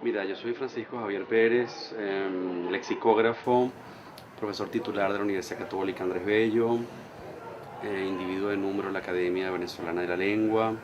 Mira, yo soy Francisco Javier Pérez, lexicógrafo, profesor titular de la Universidad Católica Andrés Bello, individuo de número en la Academia Venezolana de la Lengua.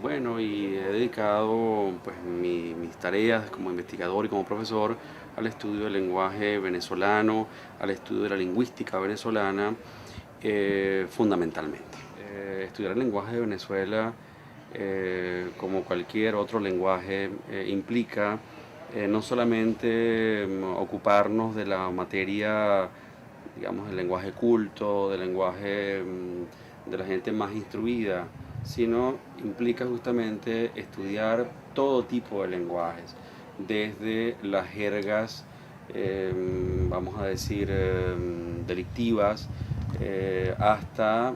Bueno, y he dedicado pues, mis tareas como investigador y como profesor al estudio del lenguaje venezolano, al estudio de la lingüística venezolana, fundamentalmente. Estudiar el lenguaje de Venezuela, como cualquier otro lenguaje, implica no solamente ocuparnos de la materia, digamos, del lenguaje culto, del lenguaje de la gente más instruida, sino implica justamente estudiar todo tipo de lenguajes, desde las jergas, vamos a decir, delictivas, hasta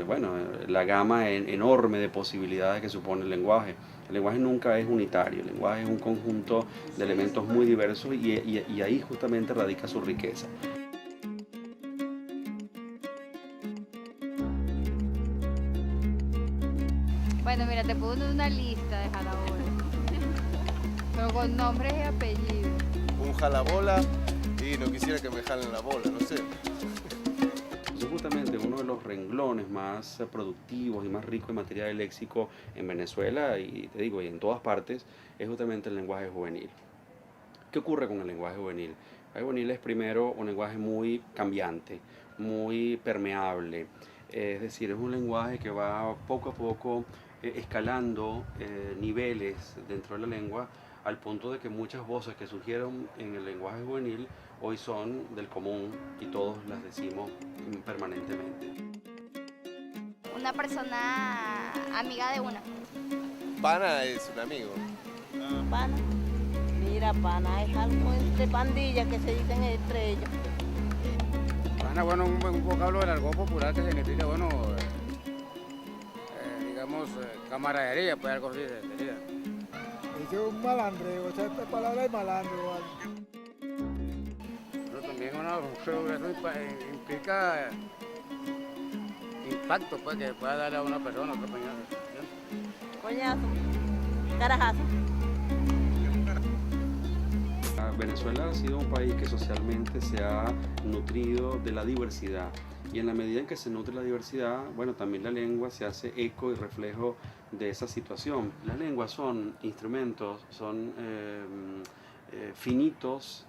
bueno, la gama enorme de posibilidades que supone el lenguaje. El lenguaje nunca es unitario, el lenguaje es un conjunto de elementos muy diversos y ahí justamente radica su riqueza. Bueno, mira, te pongo una lista de jalabolas, pero con nombres y apellidos. Un jalabola y no quisiera que me jalen la bola, no sé. Es justamente uno de los renglones más productivos y más ricos en materia de léxico en Venezuela y te digo, y en todas partes, es justamente el lenguaje juvenil. ¿Qué ocurre con el lenguaje juvenil? El lenguaje juvenil es primero un lenguaje muy cambiante, muy permeable, es decir, es un lenguaje que va poco a poco escalando niveles dentro de la lengua al punto de que muchas voces que surgieron en el lenguaje juvenil hoy son del común y todos las decimos permanentemente. Una persona amiga de uno. Pana es un amigo. Pana. Mira, pana es algo entre pandillas que se dicen entre ellos. Pana, bueno, un vocablo del argot popular que significa, bueno, digamos, camaradería, pues algo así sería. Es un malandreo, esa palabra es malandro. Pero también eso implica impacto, pues, que pueda darle a una persona, a otra persona. Coñazo, carajazo. Venezuela ha sido un país que socialmente se ha nutrido de la diversidad y en la medida en que se nutre la diversidad, bueno, también la lengua se hace eco y reflejo de esa situación. Las lenguas son instrumentos, son finitos,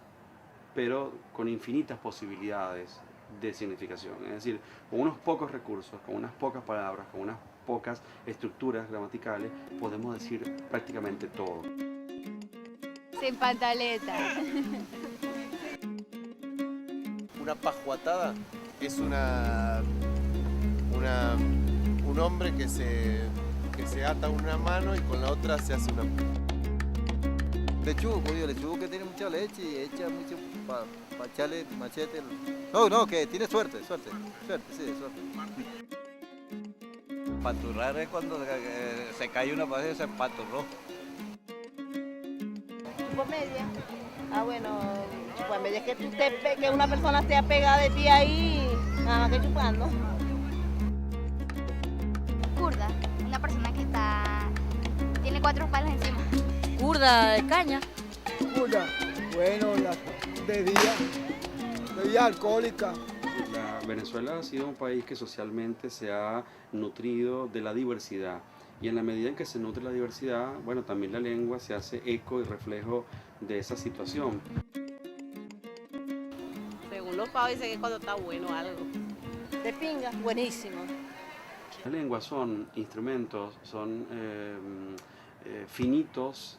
pero con infinitas posibilidades de significación. Es decir, con unos pocos recursos, con unas pocas palabras, con unas pocas estructuras gramaticales, podemos decir prácticamente todo. Sin pantaleta. Una pajuatada es un hombre que se ata una mano y con la otra se hace una... Lechugo, judío, lechugo que tiene mucha leche y echa mucho para echarle machete. No, que tiene suerte, sí, suerte. Panturrar es cuando se cae una pared y se panturró. Chupa media. Ah, bueno, chupa media es que una persona esté pegada de ti ahí, nada más que chupando. Kurda, una persona que tiene 4 palos encima. Kurda de caña. Una, bueno, la bebida alcohólica. Venezuela ha sido un país que socialmente se ha nutrido de la diversidad y en la medida en que se nutre la diversidad, bueno, también la lengua se hace eco y reflejo de esa situación. Según los pavos dicen que cuando está bueno algo. De pinga, buenísimo. Las lenguas son instrumentos, son finitos,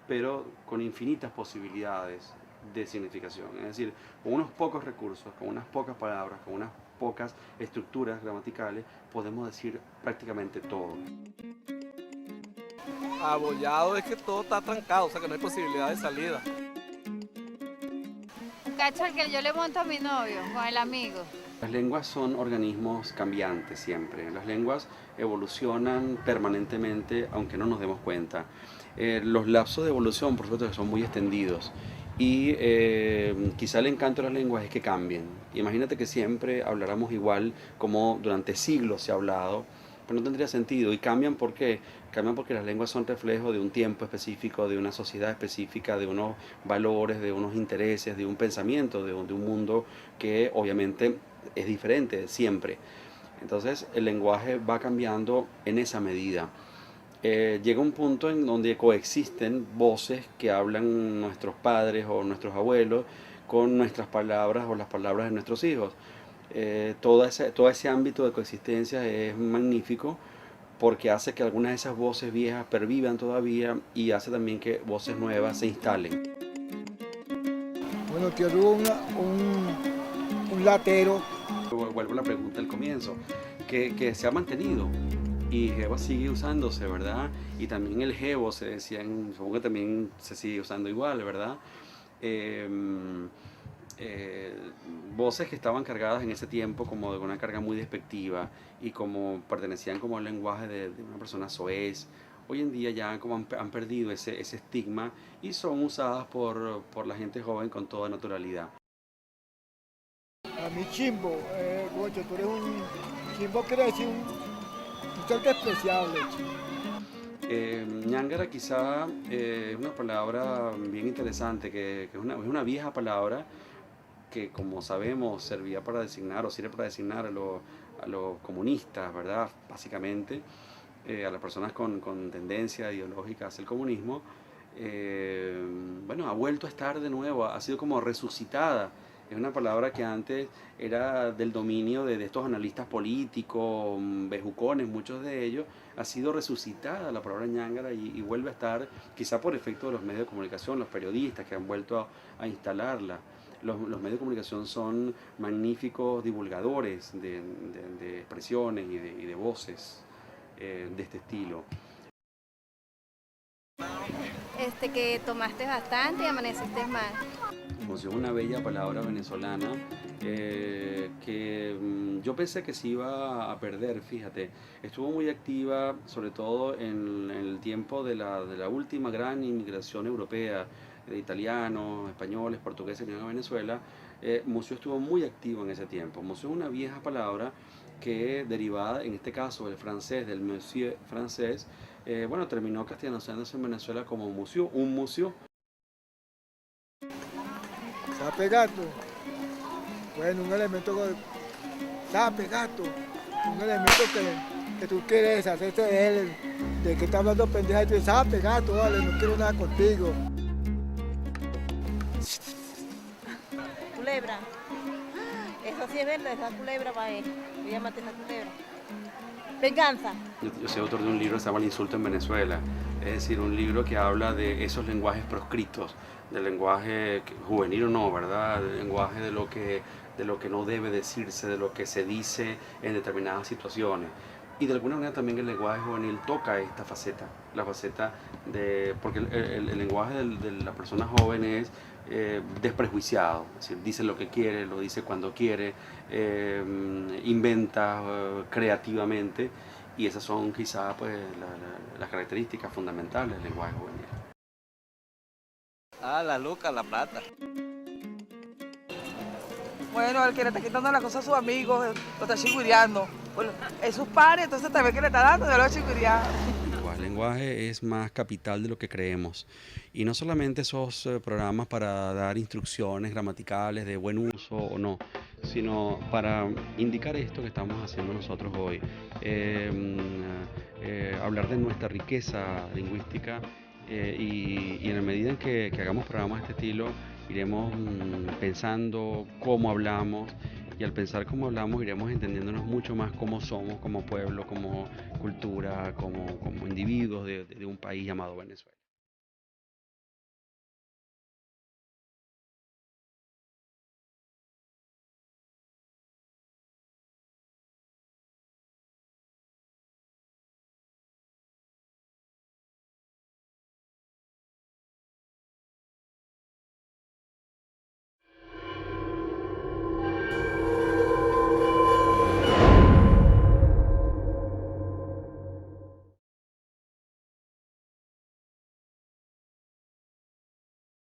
pero con infinitas posibilidades de significación. Es decir, con unos pocos recursos, con unas pocas palabras, con unas pocas estructuras gramaticales, podemos decir prácticamente todo. Abollado es que todo está trancado, o sea que no hay posibilidad de salida. Un cacho al que yo le monto a mi novio, con el amigo. Las lenguas son organismos cambiantes siempre. Las lenguas evolucionan permanentemente, aunque no nos demos cuenta. Los lapsos de evolución, por supuesto, que son muy extendidos. Y quizá el encanto de las lenguas es que cambien. Imagínate que siempre habláramos igual como durante siglos se ha hablado. pero no tendría sentido. ¿Y cambian por qué? Cambian porque las lenguas son reflejo de un tiempo específico, de una sociedad específica, de unos valores, de unos intereses, de un pensamiento, de un mundo que obviamente es diferente siempre. Entonces el lenguaje va cambiando en esa medida. Llega un punto en donde coexisten voces que hablan nuestros padres o nuestros abuelos con nuestras palabras o las palabras de nuestros hijos. Todo ese ámbito de coexistencia es magnífico porque hace que algunas de esas voces viejas pervivan todavía y hace también que voces nuevas se instalen. Bueno, tío, hubo un latero. Vuelvo a la pregunta del comienzo, que se ha mantenido y jevo sigue usándose, ¿verdad? Y también el jevo se decía, supongo que también se sigue usando igual, ¿verdad? Voces que estaban cargadas en ese tiempo como de una carga muy despectiva y como pertenecían como al lenguaje de una persona soez, hoy en día ya como han perdido ese estigma y son usadas por la gente joven con toda naturalidad. A mí chimbo, Gocho, tú eres un chimbo, quiere decir un ser despreciable. Ñángara quizá es una palabra bien interesante, que es una vieja palabra que, como sabemos, servía para designar o sirve para designar a los comunistas, ¿verdad? Básicamente, a las personas con tendencia ideológica hacia el comunismo. Bueno, ha vuelto a estar de nuevo, ha sido como resucitada. Es una palabra que antes era del dominio de estos analistas políticos, bejucones, muchos de ellos. Ha sido resucitada la palabra ñángara y vuelve a estar, quizá por efecto de los medios de comunicación, los periodistas que han vuelto a instalarla. Los medios de comunicación son magníficos divulgadores de expresiones y de voces de este estilo. Que tomaste bastante y amaneciste mal. Es una bella palabra venezolana que yo pensé que se iba a perder, fíjate. Estuvo muy activa, sobre todo en el tiempo de la última gran inmigración europea, de italianos, españoles, portugueses que vinieron a Venezuela. Museo estuvo muy activo en ese tiempo. Museo es una vieja palabra que, derivada en este caso del francés, del monsieur francés, bueno, terminó castellanizándose en Venezuela como museo, un museo. Sape gato. Bueno, un elemento sape gato. Un elemento que tú quieres hacerte de él, de que está hablando pendeja y tú dices, sape gato, vale, no quiero nada contigo. Culebra. Eso sí es verdad, esa culebra va a él. Llámate esa culebra. Venganza. Yo soy autor de un libro que se llama El insulto en Venezuela, es decir, un libro que habla de esos lenguajes proscritos, del lenguaje juvenil o no, ¿verdad? Del lenguaje de lo que no debe decirse, de lo que se dice en determinadas situaciones. Y de alguna manera también el lenguaje juvenil toca esta faceta, la faceta de, porque el lenguaje de la persona joven es desprejuiciado, es decir, dice lo que quiere, lo dice cuando quiere, inventa creativamente, y esas son quizás pues, las características fundamentales del lenguaje juvenil. Ah, la luca, la plata. Bueno, el que le está quitando las cosas a sus amigos, lo está chingüireando. Bueno, es sus pares, entonces también que le está dando, yo lo chingüireando. El lenguaje es más capital de lo que creemos. Y no solamente esos programas para dar instrucciones gramaticales de buen uso o no, sino para indicar esto que estamos haciendo nosotros hoy. Hablar de nuestra riqueza lingüística y en la medida en que hagamos programas de este estilo, iremos pensando cómo hablamos, y al pensar cómo hablamos iremos entendiéndonos mucho más cómo somos como pueblo, como cultura, como individuos de un país llamado Venezuela.